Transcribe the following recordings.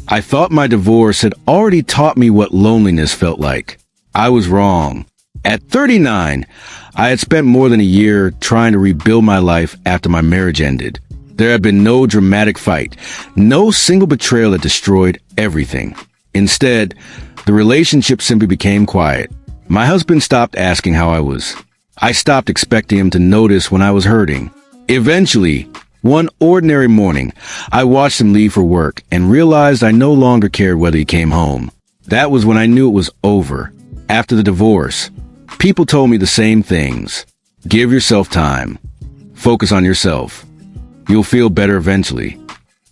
I thought my divorce had already taught me what loneliness felt like. I was wrong. At 39, I had spent more than a year trying to rebuild my life after my marriage ended. There had been no dramatic fight, no single betrayal that destroyed everything. Instead, the relationship simply became quiet. My husband stopped asking how I was. I stopped expecting him to notice when I was hurting. Eventually, one ordinary morning, I watched him leave for work and realized I no longer cared whether he came home. That was when I knew it was over. After the divorce, people told me the same things. Give yourself time. Focus on yourself. You'll feel better eventually.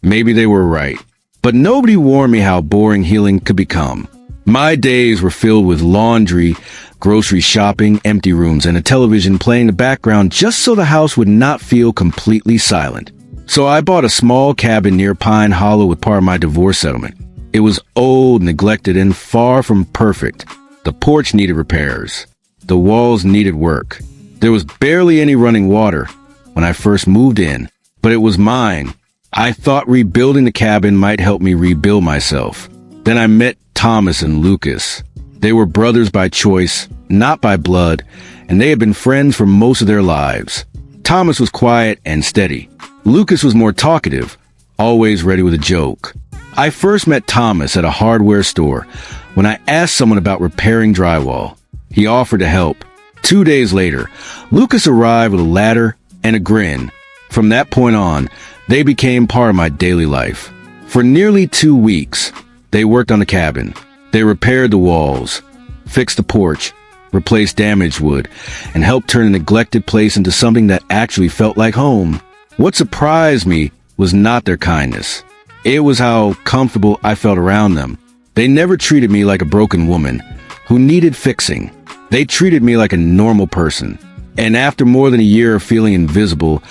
Maybe they were right. But nobody warned me how boring healing could become. My days were filled with laundry, grocery shopping, empty rooms, and a television playing in the background just so the house would not feel completely silent. So I bought a small cabin near Pine Hollow with part of my divorce settlement. It was old, neglected, and far from perfect. The porch needed repairs. The walls needed work. There was barely any running water when I first moved in, but it was mine. I thought rebuilding the cabin might help me rebuild myself. Then I met Thomas and Lucas. They were brothers by choice, not by blood, and they had been friends for most of their lives. Thomas was quiet and steady. Lucas was more talkative, always ready with a joke. I first met Thomas at a hardware store when I asked someone about repairing drywall. He offered to help. 2 days later, Lucas arrived with a ladder and a grin. From that point on, they became part of my daily life. For nearly 2 weeks, they worked on the cabin. They repaired the walls, fixed the porch, replaced damaged wood, and helped turn a neglected place into something that actually felt like home. What surprised me was not their kindness. It was how comfortable I felt around them. They never treated me like a broken woman who needed fixing. They treated me like a normal person. And after more than a year of feeling invisible,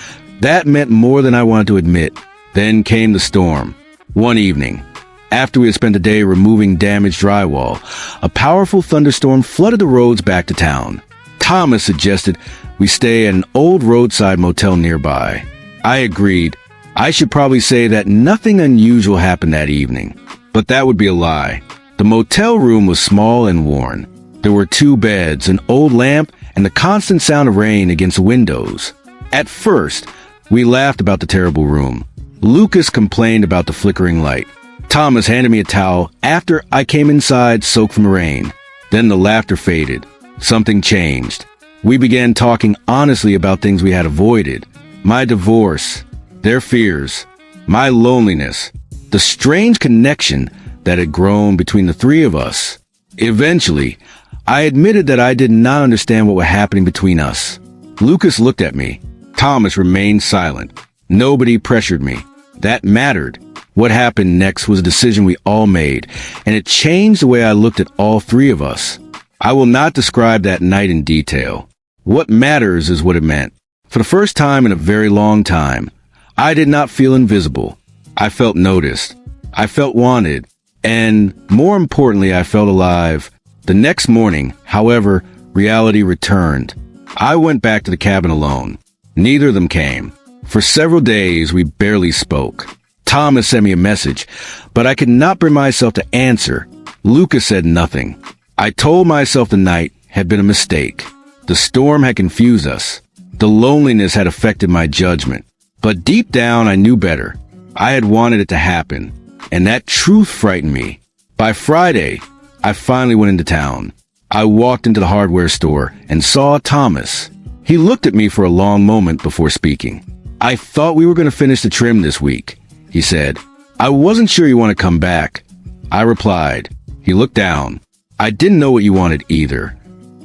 that meant more than I wanted to admit. Then came the storm. One evening, after we had spent the day removing damaged drywall, a powerful thunderstorm flooded the roads back to town. Thomas suggested we stay at an old roadside motel nearby. I agreed. I should probably say that nothing unusual happened that evening, but that would be a lie. The motel room was small and worn. There were 2 beds, an old lamp, and the constant sound of rain against the windows. At first, we laughed about the terrible room. Lucas complained about the flickering light. Thomas handed me a towel after I came inside soaked from the rain. Then the laughter faded. Something changed. We began talking honestly about things we had avoided. My divorce, their fears, my loneliness, the strange connection that had grown between the 3 of us. Eventually, I admitted that I did not understand what was happening between us. Lucas looked at me. Thomas remained silent. Nobody pressured me. That mattered. What happened next was a decision we all made, and it changed the way I looked at all 3 of us. I will not describe that night in detail. What matters is what it meant. For the first time in a very long time, I did not feel invisible. I felt noticed. I felt wanted. And more importantly, I felt alive. The next morning, however, reality returned. I went back to the cabin alone. Neither of them came. For several days, we barely spoke. Thomas sent me a message, but I could not bring myself to answer. Lucas said nothing. I told myself the night had been a mistake. The storm had confused us. The loneliness had affected my judgment. But deep down, I knew better. I had wanted it to happen, and that truth frightened me. By Friday, I finally went into town. I walked into the hardware store and saw Thomas. He looked at me for a long moment before speaking. "I thought we were going to finish the trim this week," he said. "I wasn't sure you want to come back." I replied. He looked down. "I didn't know what you wanted either."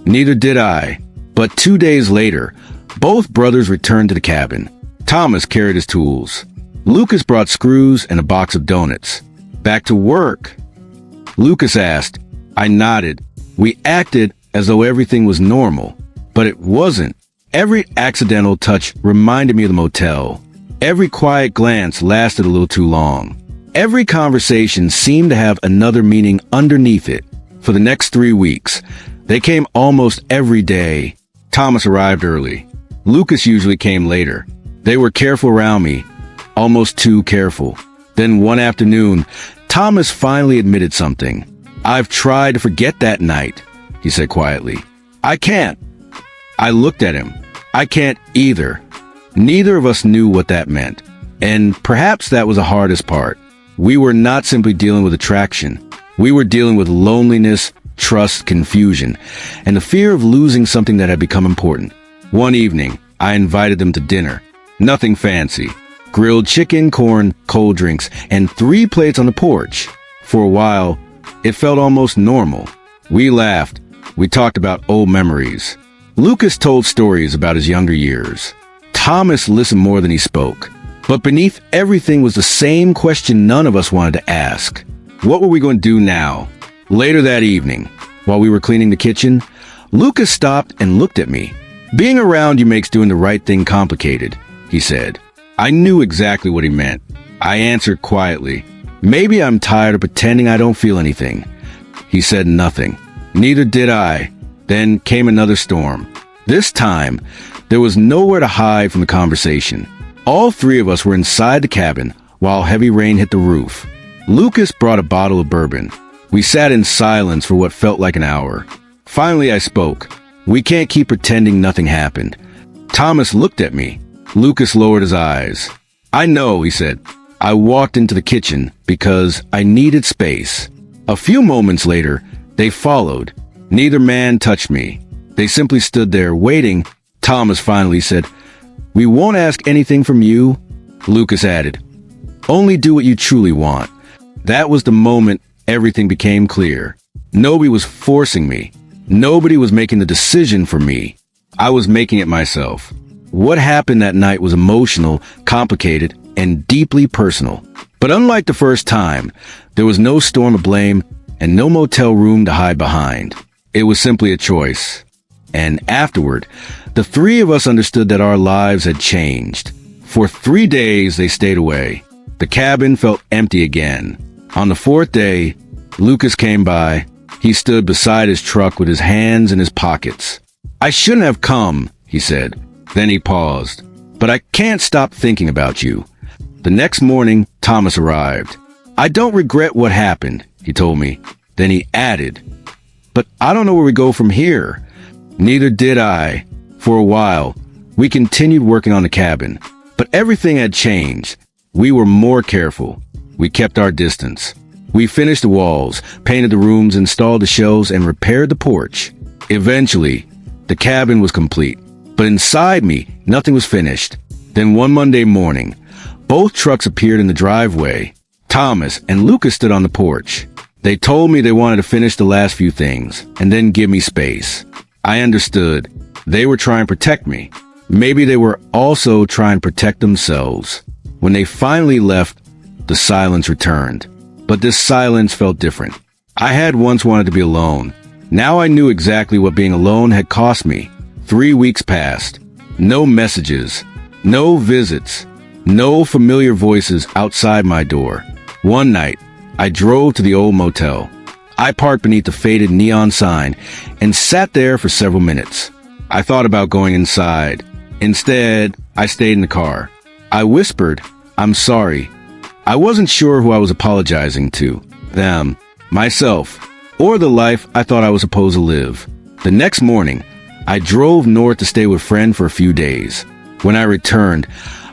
Neither did I. But 2 days later, both brothers returned to the cabin. Thomas carried his tools. Lucas brought screws and a box of donuts. "Back to work?" Lucas asked. I nodded. We acted as though everything was normal, but it wasn't. Every accidental touch reminded me of the motel. Every quiet glance lasted a little too long. Every conversation seemed to have another meaning underneath it. For the next 3 weeks, they came almost every day. Thomas arrived early. Lucas usually came later. They were careful around me, almost too careful. Then one afternoon, Thomas finally admitted something. "I've tried to forget that night," he said quietly. "I can't." I looked at him. I can't either. Neither of us knew what that meant. And perhaps that was the hardest part. We were not simply dealing with attraction. We were dealing with loneliness, trust, confusion, and the fear of losing something that had become important. One evening, I invited them to dinner. Nothing fancy. Grilled chicken, corn, cold drinks, and 3 plates on the porch. For a while, it felt almost normal. We laughed. We talked about old memories. Lucas told stories about his younger years. Thomas listened more than he spoke. But beneath everything was the same question none of us wanted to ask. What were we going to do now? Later that evening, while we were cleaning the kitchen, Lucas stopped and looked at me. "Being around you makes doing the right thing complicated," he said. I knew exactly what he meant. I answered quietly, "Maybe I'm tired of pretending I don't feel anything." He said nothing. Neither did I. Then came another storm. This time, there was nowhere to hide from the conversation. All 3 of us were inside the cabin while heavy rain hit the roof. Lucas brought a bottle of bourbon. We sat in silence for what felt like an hour. Finally, I spoke. "We can't keep pretending nothing happened." Thomas looked at me. Lucas lowered his eyes. "I know," he said. I walked into the kitchen because I needed space. A few moments later, they followed. Neither man touched me. They simply stood there waiting. Thomas finally said, "We won't ask anything from you." Lucas added, "Only do what you truly want." That was the moment everything became clear. Nobody was forcing me. Nobody was making the decision for me. I was making it myself. What happened that night was emotional, complicated, and deeply personal. But unlike the first time, there was no storm of blame and no motel room to hide behind. It was simply a choice. And afterward, the 3 of us understood that our lives had changed. For 3 days, they stayed away. The cabin felt empty again. On the 4th day, Lucas came by. He stood beside his truck with his hands in his pockets. "I shouldn't have come," he said. Then he paused. "But I can't stop thinking about you." The next morning, Thomas arrived. "I don't regret what happened," he told me. Then he added, "But I don't know where we go from here." Neither did I. For a while, we continued working on the cabin. But everything had changed. We were more careful. We kept our distance. We finished the walls, painted the rooms, installed the shelves, and repaired the porch. Eventually, the cabin was complete. But inside me, nothing was finished. Then one Monday morning, both trucks appeared in the driveway. Thomas and Lucas stood on the porch. They told me they wanted to finish the last few things and then give me space. I understood. They were trying to protect me. Maybe they were also trying to protect themselves. When they finally left, the silence returned. But this silence felt different. I had once wanted to be alone. Now I knew exactly what being alone had cost me. 3 weeks passed. No messages. No visits. No familiar voices outside my door. One night, I drove to the old motel. I parked beneath the faded neon sign and sat there for several minutes. I thought about going inside. Instead, I stayed in the car. I whispered, "I'm sorry." I wasn't sure who I was apologizing to. Them, myself, or the life I thought I was supposed to live. The next morning, I drove north to stay with a friend for a few days. When I returned,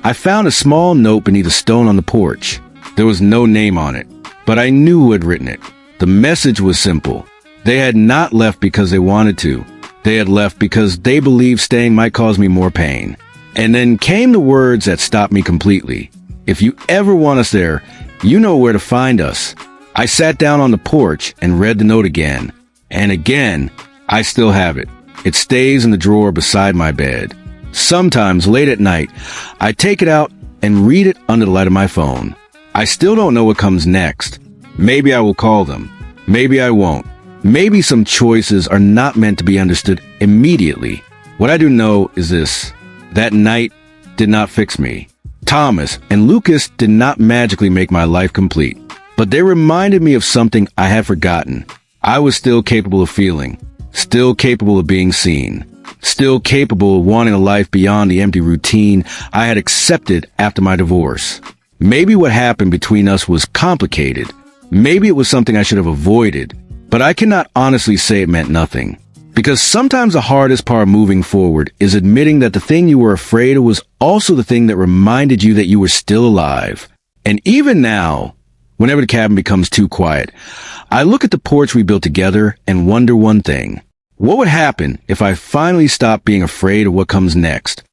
I found a small note beneath a stone on the porch. There was no name on it, but I knew who had written it. The message was simple. They had not left because they wanted to. They had left because they believed staying might cause me more pain. And then came the words that stopped me completely. "If you ever want us there, you know where to find us." I sat down on the porch and read the note again. And again, I still have it. It stays in the drawer beside my bed. Sometimes late at night, I take it out and read it under the light of my phone. I still don't know what comes next. Maybe I will call them. Maybe I won't. Maybe some choices are not meant to be understood immediately. What I do know is this. That night did not fix me. Thomas and Lucas did not magically make my life complete, but they reminded me of something I had forgotten. I was still capable of feeling, still capable of being seen, still capable of wanting a life beyond the empty routine I had accepted after my divorce. Maybe what happened between us was complicated. Maybe it was something I should have avoided, but I cannot honestly say it meant nothing. Because sometimes the hardest part moving forward is admitting that the thing you were afraid of was also the thing that reminded you that you were still alive. And even now, whenever the cabin becomes too quiet, I look at the porch we built together and wonder one thing. What would happen if I finally stopped being afraid of what comes next?